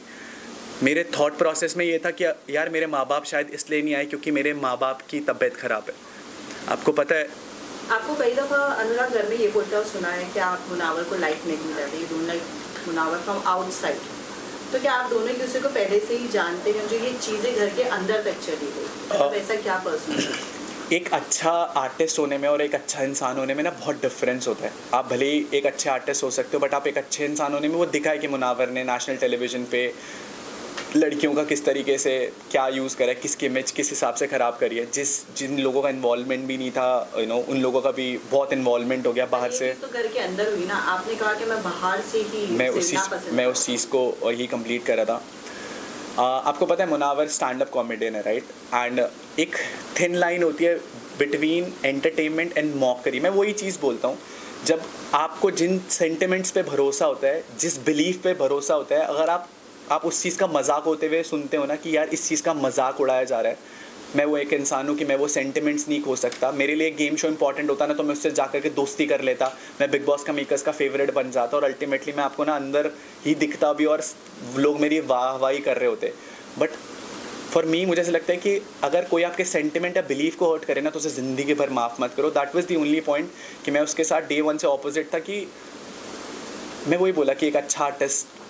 [SPEAKER 2] मेरे थॉट प्रोसेस में ये था कि यार मेरे माँ बाप शायद इसलिए नहीं आए क्योंकि मेरे माँ बाप की तबीयत ख़राब है। आपको पता है,
[SPEAKER 3] आपको कई दफ़ा अनुराग घर में ये बोलता हुआ सुना है कि आप मुनावर को लाइक नहीं करते, you don't like Munawar from outside. तो क्या आप दोनों एक दूसरे को पहले से ही जानते हैं, जो ये चीज़ें घर के अंदर तक चली गई, मतलब ऐसा क्या पर्सनल?
[SPEAKER 2] एक अच्छा आर्टिस्ट होने में और एक अच्छा इंसान होने में ना बहुत डिफरेंस होता है। आप भले ही एक अच्छे आर्टिस्ट हो सकते हो बट आप एक अच्छे इंसान होने में, वो दिखा है कि मुनावर ने नेशनल टेलीविज़न पे लड़कियों का किस तरीके से क्या यूज़ करा है, किसकी इमेज किस हिसाब से ख़राब करी है। जिन लोगों का इन्वॉल्वमेंट भी नहीं था उन लोगों का भी बहुत इन्वॉल्वमेंट हो गया बाहर से।
[SPEAKER 3] तो घर के अंदर हुई ना, आपने कहा कि मैं बाहर से ही
[SPEAKER 2] मैं उस चीज़ को यही कंप्लीट कर रहा था। आपको पता है मुनावर स्टैंड अप कॉमेडियन है, राइट? एंड एक थिन लाइन होती है बिटवीन एंटरटेनमेंट एंड मॉकरी। मैं वही चीज़ बोलता हूँ, जब आपको जिन सेंटिमेंट्स पे भरोसा होता है, जिस बिलीफ पे भरोसा होता है, अगर आप उस चीज़ का मजाक होते हुए सुनते हो ना कि यार इस चीज़ का मजाक उड़ाया जा रहा है, मैं वो एक इंसान हूँ कि मैं वो सेंटिमेंट्स नहीं खो सकता। मेरे लिए गेम शो इंपॉर्टेंट होता ना तो मैं उससे जाकर के दोस्ती कर लेता, मैं बिग बॉस का मेकर्स का फेवरेट बन जाता और अल्टीमेटली मैं आपको ना अंदर ही दिखता भी और लोग मेरी वाहवाही कर रहे होते। बट फॉर मी मुझे ऐसा लगता है कि अगर कोई आपके सेंटिमेंट या बिलीफ को हर्ट करे ना तो उसे ज़िंदगी भर माफ़ मत करो। That was the only point कि मैं उसके साथ डे 1 से ऑपोजिट था कि मैं वही बोला कि एक अच्छा आर्टिस्ट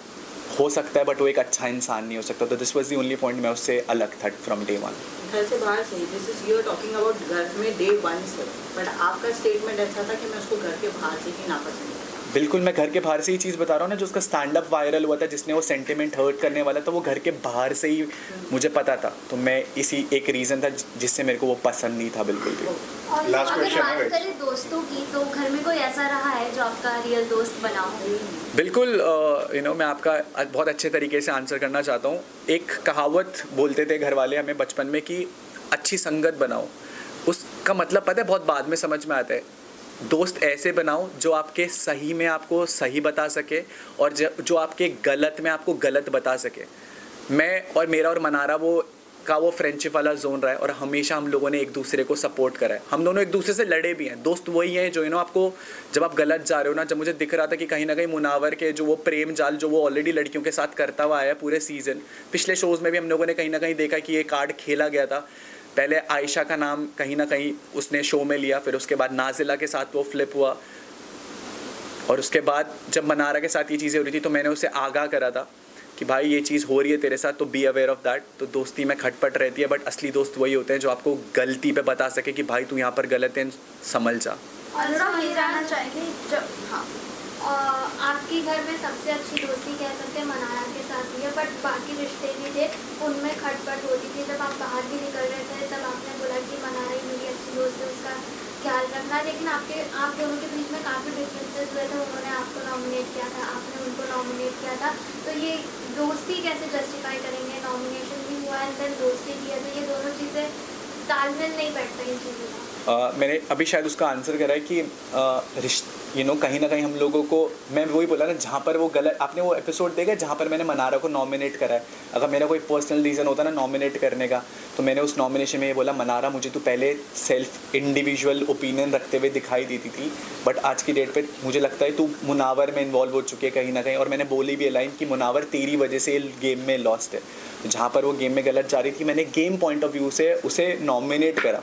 [SPEAKER 2] हो सकता है बट वो एक अच्छा इंसान नहीं हो सकता। तो this was the only point, मैं उससे अलग था फ्रॉम डे 1।
[SPEAKER 3] घर से बाहर से, this is you are talking about घर में डे 1 से, बट आपका स्टेटमेंट ऐसा था कि मैं उसको घर के बाहर से ही नापसंद करता।
[SPEAKER 2] बिल्कुल, मैं घर के बाहर से ही चीज़ बता रहा हूँ ना, जो उसका स्टैंड अप वायरल हुआ था जिसने वो सेंटिमेंट हर्ट करने वाला था, वो घर के बाहर से ही मुझे पता था। तो मैं इसी एक रीज़न था जिससे मेरे को वो पसंद नहीं था बिल्कुल भी।
[SPEAKER 5] और अगर बात करें दोस्तों की, तो घर में कोई ऐसा रहा है जो आपका रियल दोस्त बना हो?
[SPEAKER 2] बिल्कुल, मैं आपका बहुत अच्छे तरीके से आंसर करना चाहता हूँ। एक कहावत बोलते थे घर वाले हमें बचपन में कि अच्छी संगत बनाओ। उसका मतलब पता है बहुत बाद में समझ में आता है। दोस्त ऐसे बनाओ जो आपके सही में आपको सही बता सके और जो आपके गलत में आपको गलत बता सके। मैं और मेरा और मनारा वो फ्रेंडशिप वाला जोन रहा है और हमेशा हम लोगों ने एक दूसरे को सपोर्ट करा है। हम दोनों एक दूसरे से लड़े भी हैं। दोस्त वही हैं जो आपको जब आप गलत जा रहे हो ना, जब मुझे दिख रहा था कि कहीं ना कहीं मुनावर के जो वो प्रेम जाल जो वो ऑलरेडी लड़कियों के साथ करता हुआ आया है पूरे सीज़न, पिछले शोज़ में भी हम लोगों ने कहीं ना कहीं देखा कि ये कार्ड खेला गया था। पहले आयशा का नाम कहीं ना कहीं उसने शो में लिया, फिर उसके बाद नाजिला के साथ वो फ्लिप हुआ और उसके बाद जब मनारा के साथ ये चीज़ें हो रही थी तो मैंने उसे आगाह करा था कि भाई ये चीज़ हो रही है तेरे साथ, तो बी अवेयर ऑफ दैट। तो दोस्ती में खटपट रहती है बट असली दोस्त वही होते हैं जो आपको गलती पे बता सके कि भाई तू यहाँ पर गलत है, संभल जा।
[SPEAKER 5] और हम ये जानना चाहेंगे, जब आपके घर में सबसे अच्छी दोस्ती कह सकते हैं मनारा के साथ ही है, बट बाकी रिश्ते भी थे उनमें खटपट होती थी। जब आप बाहर भी निकल रहे थे तब आपने बोला कि मनारा ही मेरी अच्छी दोस्त है, उसका ख्याल रखना, लेकिन आप दोनों के बीच में काफ़ी डिफरेंसेस हुए थे। उन्होंने आपको नॉमिनेट किया था, आपने उनको नॉमिनेट किया था, तो ये दोस्ती कैसे जस्टिफाई करेंगे? नॉमिनेशन भी हुआ है देन दोस्ती भी है, तो ये दोनों चीज़ें तालमेल नहीं बैठता इन चीज़ों का।
[SPEAKER 2] मैंने अभी शायद उसका आंसर करा है कि कहीं ना कहीं हम लोगों को, मैं वही बोला ना, जहाँ पर वो गलत, आपने वो एपिसोड देखा जहाँ पर मैंने मनारा को नॉमिनेट करा है। अगर मेरा कोई पर्सनल रीज़न होता ना नॉमिनेट करने का, तो मैंने उस नॉमिनेशन में ये बोला मनारा मुझे तो पहले सेल्फ इंडिविजुअल ओपिनियन रखते हुए दिखाई देती थी, बट आज की डेट पे मुझे लगता है तू मुनावर में इन्वॉल्व हो चुकी है कहीं ना कहीं। और मैंने बोली भी लाइन कि मुनावर तेरी वजह से गेम में लॉस्ट है। जहाँ पर वो गेम में गलत जा रही थी, मैंने गेम पॉइंट ऑफ व्यू से उसे नॉमिनेट करा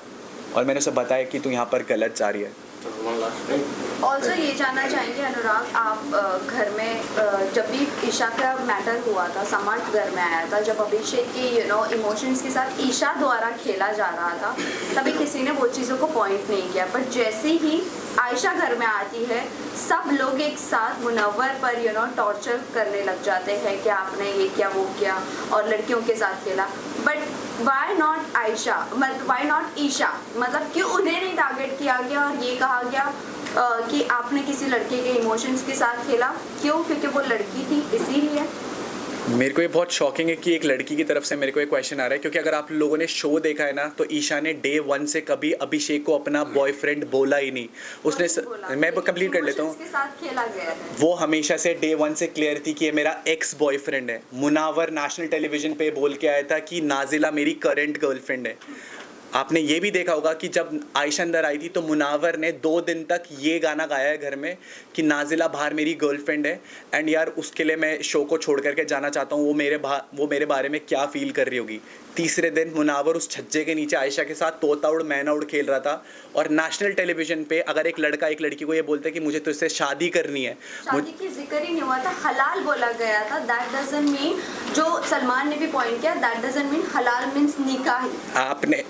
[SPEAKER 2] और मैंने उसे बताया कि तू यहाँ पर गलत जा रही है।
[SPEAKER 4] वन लास्ट
[SPEAKER 1] ऑल्सो ये जानना चाहेंगे अनुराग, आप घर में जब भी ईशा का मैटर हुआ था, समर्थ घर में आया था, जब अभिषेक के इमोशंस के साथ ईशा द्वारा खेला जा रहा था, तभी किसी ने वो चीज़ों को पॉइंट नहीं किया। बट जैसे ही आयशा घर में आती है, सब लोग एक साथ मुनव्वर पर टॉर्चर करने लग जाते हैं कि आपने ये किया वो किया और लड़कियों के साथ खेला। बट वाई नॉट आयशा, मतलब वाई नॉट ईशा, मतलब क्यों उन्हें नहीं टारगेट किया गया और ये कहा गया कि आपने किसी लड़के के इमोशंस के साथ खेला? क्यों? क्योंकि वो लड़की थी, इसीलिए।
[SPEAKER 2] मेरे को ये बहुत शॉकिंग है कि एक लड़की की तरफ से मेरे को एक क्वेश्चन आ रहा है, क्योंकि अगर आप लोगों ने शो देखा है ना, तो ईशा ने डे 1 से कभी अभिषेक को अपना बॉयफ्रेंड बोला ही नहीं। उसने मैं कंप्लीट कर लेता हूँ,
[SPEAKER 1] के साथ खेला गया है।
[SPEAKER 2] वो हमेशा से डे 1 से क्लियर थी कि ये मेरा एक्स बॉयफ्रेंड है। मुनावर नेशनल टेलीविजन पे बोल के आया था कि नाजिला मेरी करंट गर्लफ्रेंड है। आपने ये भी देखा होगा कि जब आयशा अंदर आई थी तो मुनावर ने 2 दिन तक ये गाना गाया है घर में कि नाजिला बाहर मेरी गर्लफ्रेंड है। एंड यार उसके लिए मैं शो को छोड़ करके जाना चाहता हूँ, वो मेरे बारे में क्या फील कर रही होगी। तीसरे दिन मुनावर उस छज्जे के नीचे आयशा के साथ तोता उड़ मैना उड़ खेल रहा था। और नेशनल टेलीविजन पे अगर एक लड़का एक लड़की को ये बोलता है कि मुझे तुझसे शादी करनी है,
[SPEAKER 1] शादी की जिक्र ही नहीं हुआ था, हलाल बोला गया था। दैट डजंट मीन, जो सलमान ने भी पॉइंट किया, दैट डजंट मीन हलाल मीन्स निकाह ही।
[SPEAKER 2] आपने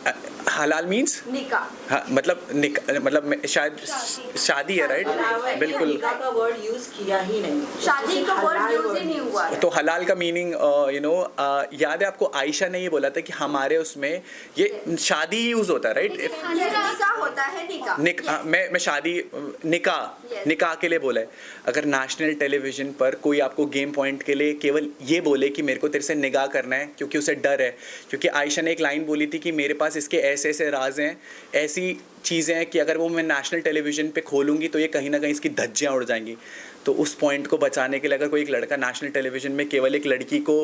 [SPEAKER 2] हलाल मीन्स
[SPEAKER 1] निकाह,
[SPEAKER 2] हाँ, मतलब शायद शादी है, राइट? बिल्कुल।
[SPEAKER 3] निकाह का वर्ड यूज किया ही नहीं,
[SPEAKER 1] शादी का वर्ड यूज ही नहीं हुआ है।
[SPEAKER 2] तो हलाल का मीनिंग याद है आपको? आयशा ने ये बोला था कि हमारे उसमें ये शादी ही यूज होता है, राइट?
[SPEAKER 1] निकाह होता है, निकाह।
[SPEAKER 2] मैं शादी निकाह के लिए बोला है। अगर नेशनल टेलीविजन पर कोई आपको गेम पॉइंट के लिए केवल ये बोले कि मेरे को तेरे से निगाह करना है, क्योंकि उसे डर है, क्योंकि आयशा ने एक लाइन बोली थी कि मेरे पास इसके ऐसे ऐसे राज हैं, ऐसी चीज़ें हैं कि अगर वो मैं नेशनल टेलीविजन पे खोलूँगी तो ये कहीं ना कहीं इसकी धज्जियाँ उड़ जाएंगी। तो उस पॉइंट को बचाने के लिए अगर कोई एक लड़का नेशनल टेलीविजन में केवल एक लड़की को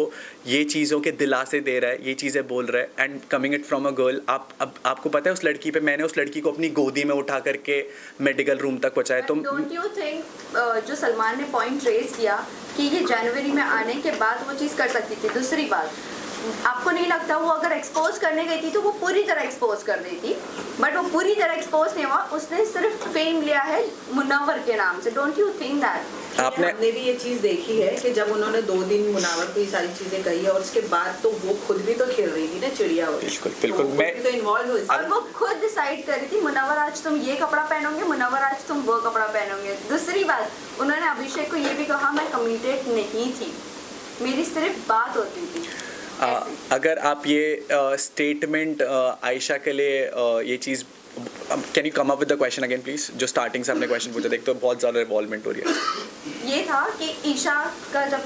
[SPEAKER 2] ये चीज़ों के दिलासे दे रहा है, ये चीज़ें बोल रहा है, and coming it from a girl, आपको पता है उस लड़की पे मैंने उस लड़की को अपनी गोदी में उठा करके मेडिकल रूम तक पहुँचाया। तो
[SPEAKER 1] डोंट यू थिंक जो सलमान ने पॉइंट रेज किया कि ये जनवरी में आने के बाद वो चीज़ कर सकती थी? दूसरी बात, आपको नहीं लगता वो अगर एक्सपोज करने गई थी तो वो पूरी तरह एक्सपोज कर रही थी? बट वो पूरी तरह एक्सपोज नहीं हुआ, उसने सिर्फ फेम लिया है मुनव्वर के नाम से। Don't you think that?
[SPEAKER 3] हमने भी ये चीज देखी है कि जब उन्होंने 2 दिन मुनावर को ये सारी चीजें कही है और उसके बाद तो वो खुद भी तो खेल रही थी ना चिड़िया वाली।
[SPEAKER 2] बिल्कुल
[SPEAKER 3] तो मैं तो इन्वॉल्व हुई
[SPEAKER 1] और वो खुद डिसाइड कर रही थी, मुनव्वर आज तुम ये कपड़ा पहनोगे, मुनव्वर आज तुम वो कपड़ा पहनोगे। दूसरी बात, उन्होंने अभिषेक को ये भी कहा मैं कमिटेड नहीं थी, मेरी सिर्फ बात होती थी।
[SPEAKER 2] अगर आप ये स्टेटमेंट आयशा के लिए ये चीज़, can you come up with the question again please? जो स्टार्टिंग से आपने क्वेश्चन पूछा, देखते हो बहुत ज़्यादा इन्वॉल्वमेंट हो रही है।
[SPEAKER 1] ये था कि ईशा का जब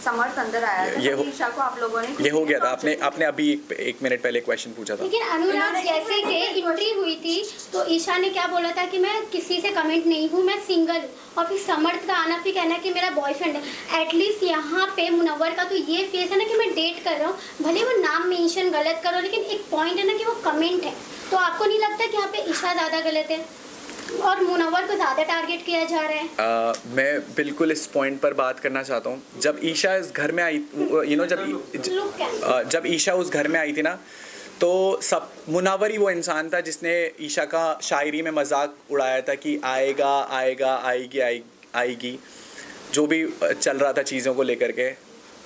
[SPEAKER 1] समर्थ अंदर आया था,
[SPEAKER 2] ये
[SPEAKER 1] तो ईशा को आप लोगों ने
[SPEAKER 2] ये हो गया था। आपने अभी एक मिनट पहले क्वेश्चन पूछा था।
[SPEAKER 5] लेकिन अनुराग जैसे कि एंट्री हुई थी तो ईशा ने क्या बोला था कि मैं किसी से कमेंट नहीं हूँ, मैं सिंगल हूँ। और फिर समर्थ का आना फिर कहना कि मेरा बॉयफ्रेंड है। एटलीस्ट यहाँ पे मुनव्वर का तो ये फेस है ना कि मैं डेट कर रहा हूँ, भले वो नाम मेंशन गलत करो, लेकिन एक पॉइंट है ना कि वो कमेंट है। तो आपको नहीं लगता कि यहाँ पे ईशा ज़्यादा गलत है और मुनव्वर को ज़्यादा टारगेट किया जा रहा है?
[SPEAKER 2] मैं बिल्कुल इस पॉइंट पर बात करना चाहता हूँ। जब ईशा इस घर में आई, जब ईशा उस घर में आई थी ना, तो सब मुनव्वर ही वो इंसान था जिसने ईशा का शायरी में मजाक उड़ाया था कि आएगा आएगा आएगी, जो भी चल रहा था चीज़ों को लेकर के,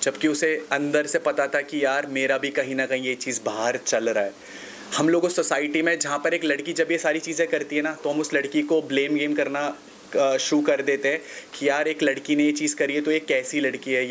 [SPEAKER 2] जबकि उसे अंदर से पता था कि यार मेरा भी कहीं ना कहीं ये चीज़ बाहर चल रहा है। हम लोग उस सोसाइटी में जहाँ पर एक लड़की जब ये सारी चीज़ें करती है ना, तो हम उस लड़की को ब्लेम गेम करना शुरू कर देते हैं कि यार एक लड़की ने ये चीज़ करी है तो ये कैसी लड़की है,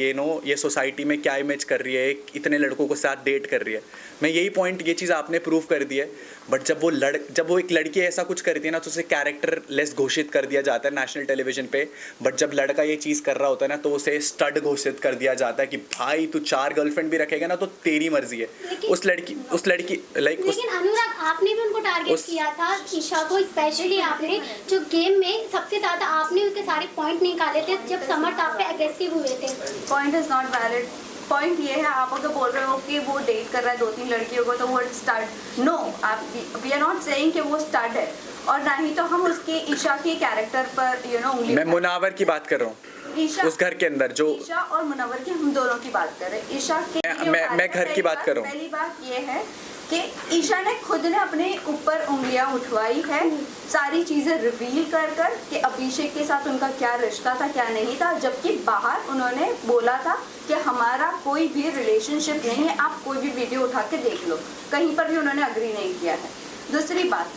[SPEAKER 2] ये सोसाइटी में क्या इमेज कर रही है, इतने लड़कों को साथ डेट कर रही है। मैं यही पॉइंट, ये चीज़ आपने प्रूव कर दी है। बट जब वो एक लड़की ऐसा कुछ करती है ना, तो उसे कैरेक्टर लेस घोषित कर दिया जाता है नेशनल टेलीविजन पे। बट जब लड़का ये चीज़ कर रहा होता है ना, तो उसे स्टड घोषित कर दिया जाता है कि भाई तू 4 गर्लफ्रेंड भी रखेगा ना तो तेरी मर्जी है। उस लड़की
[SPEAKER 5] लेकिन अनुराग आपने भी उनको टारगेट किया था, ईशा को स्पेशली आपने, जो गेम में सबसे ज़्यादा आपने उसके सारे पॉइंट निकाले थे जब समर्थ आप पे एग्रेसिव हुए थे।
[SPEAKER 1] Point is not valid. Point ये है, आप अगर बोल रहे हो कि वो डेट कर रहा है 2-3 लड़कियों को, तो वो स्टड, नो, आप वी आर नॉट सेइंग कि वो स्टड है, और ना ही तो हम उसके ईशा के कैरेक्टर पर उंगली।
[SPEAKER 2] मैं मुनव्वर की बात कर रहा हूँ,
[SPEAKER 1] ईशा
[SPEAKER 2] उस घर के अंदर जो
[SPEAKER 1] ईशा और मुनव्वर की हम दोनों की बात कर रहे हैं। ईशा के
[SPEAKER 2] मैं घर की बात कर रहा हूँ।
[SPEAKER 1] पहली बात ये है कि ईशा ने खुद ने अपने ऊपर उंगलियां उठवाई है, सारी चीज़ें रिवील कर कर कि अभिषेक के साथ उनका क्या रिश्ता था क्या नहीं था, जबकि बाहर उन्होंने बोला था कि हमारा कोई भी रिलेशनशिप नहीं है, आप कोई भी वीडियो उठा के देख लो, कहीं पर भी उन्होंने अग्री नहीं किया है। दूसरी बात,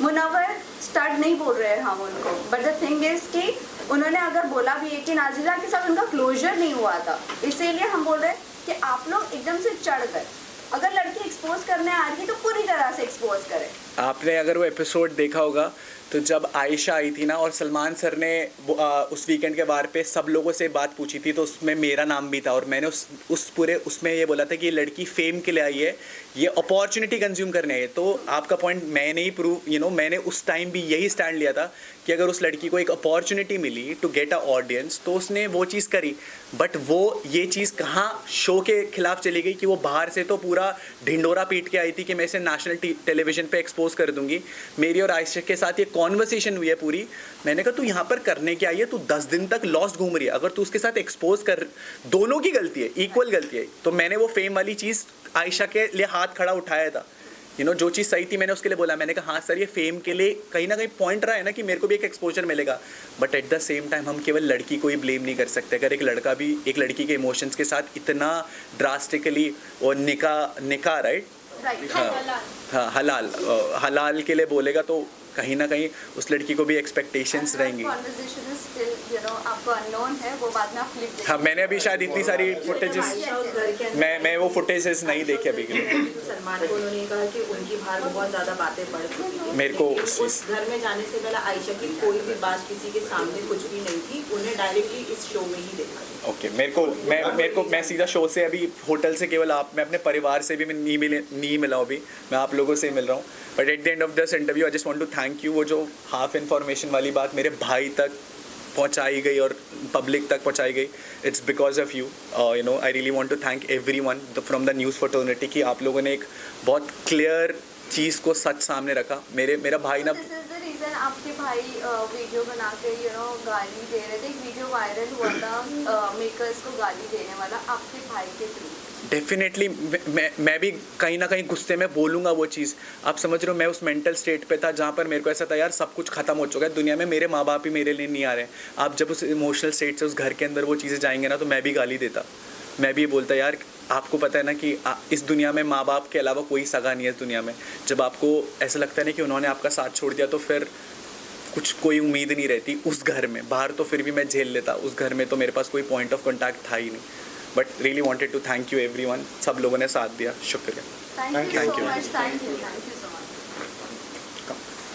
[SPEAKER 1] मुनव्वर स्टड नहीं बोल रहे हैं हम उनको, बट द थिंग इज कि उन्होंने अगर बोला भी है कि नाज़िला के साथ उनका क्लोजर नहीं हुआ था, इसीलिए हम बोल रहे हैं कि आप लोग एकदम से चढ़ गए। अगर लड़की एक्सपोज करने आ रही तो पूरी तरह से एक्सपोज करें।
[SPEAKER 2] आपने अगर वो एपिसोड देखा होगा तो जब आयशा आई थी ना और सलमान सर ने उस वीकेंड के बार पे सब लोगों से बात पूछी थी, तो उसमें मेरा नाम भी था और मैंने उस पूरे उसमें ये बोला था कि ये लड़की फेम के लिए आई है, ये अपॉर्चुनिटी कंज्यूम करने आई है। तो आपका पॉइंट मैंने ही प्रूव मैंने उस टाइम भी यही स्टैंड लिया था कि अगर उस लड़की को एक अपॉर्चुनिटी मिली टू गेट अ ऑडियंस तो उसने वो चीज़ करी। बट वो ये चीज़ कहाँ शो के खिलाफ चली गई कि वो बाहर से तो पूरा ढिंडोरा पीट के आई थी कि मैं इसे नेशनल टेलीविजन पे एक्सपोज कर दूंगी। मेरी और आयशा के साथ ये कॉन्वर्सेशन हुई है पूरी, मैंने कहा तू यहाँ पर करने के आई है, तू 10 दिन तक लॉस्ट घूम रही है, अगर तू उसके साथ एक्सपोज कर, दोनों की गलती है, इक्वल गलती है। तो मैंने वो फेम वाली चीज़ आयशा के लिए हाथ खड़ा उठाया था, जो चीज़ सही थी मैंने उसके लिए बोला, मैंने कहा हाँ सर ये फेम के लिए कहीं ना कहीं पॉइंट रहा है ना कि मेरे को भी एक एक्सपोजर मिलेगा। But at the same time हम केवल लड़की को ही ब्लेम नहीं कर सकते। अगर एक लड़का भी एक लड़की के इमोशंस के साथ इतना ड्रास्टिकली और निका राइट हाँ हलाल के लिए बोलेगा तो कहीं ना कहीं उस लड़की को भी एक्सपेक्टेशंस रहेंगी।
[SPEAKER 1] आपको अननोन है, वो बाद में आप क्लिप देखिए।
[SPEAKER 2] हाँ मैंने अभी शायद इतनी सारी फुटेजेस मैं वो फुटेजेस नहीं देखे अभी के लिए।
[SPEAKER 3] सलमान को उन्होंने कहा कि उनकी बाहर बहुत ज़्यादा बातें बढ़ चुकी थी,
[SPEAKER 2] मेरे को
[SPEAKER 3] उस घर में जाने से पहले आयशा की कोई भी बात किसी के सामने कुछ भी नहीं थी, उन्हें डायरेक्टली इस शो में ही देखा।
[SPEAKER 2] ओके मेरे को मैं सीधा शो से अभी होटल से केवल मैं अपने परिवार से भी मैं नहीं मिला हूँ, अभी मैं आप लोगों से ही मिल रहा हूँ। But at the end of this interview I just want to thank you. वो जो हाफ इन्फॉर्मेशन वाली बात मेरे भाई तक पहुंचाई गई और पब्लिक तक पहुंचाई गई, it's because of you. I really want to thank everyone from the news fraternity कि आप लोगों ने एक बहुत क्लियर चीज़ को सच सामने रखा। मेरा भाई ना
[SPEAKER 1] आपके भाई वीडियो बना के गाली दे रहे थे, एक वीडियो वायरल हुआ था मेकर्स को गाली देने वाला आपके भाई के थ्रू।
[SPEAKER 2] डेफिनेटली मैं भी कहीं ना कहीं गुस्से में बोलूँगा वो चीज़। आप समझ रहे हो मैं उस मेंटल स्टेट पे था जहाँ पर मेरे को ऐसा था यार सब कुछ ख़त्म हो चुका है दुनिया में, मेरे माँ बाप ही मेरे लिए नहीं आ रहे हैं। आप जब उस इमोशनल स्टेट से उस घर के अंदर वो चीज़ें जाएंगे ना तो मैं भी गाली देता, मैं भी बोलता यार आपको पता है ना कि इस दुनिया में माँ बाप के अलावा कोई सगा नहीं है इस दुनिया में। जब आपको ऐसा लगता है ना कि उन्होंने आपका साथ छोड़ दिया तो फिर कुछ कोई उम्मीद नहीं रहती उस घर में। बाहर तो फिर भी मैं झेल लेता, उस घर में तो मेरे पास कोई पॉइंट ऑफ कॉन्टैक्ट था ही नहीं। But really wanted to thank you everyone, सब लोगों ने साथ दिया, शुक्रिया।
[SPEAKER 1] Thank you so much.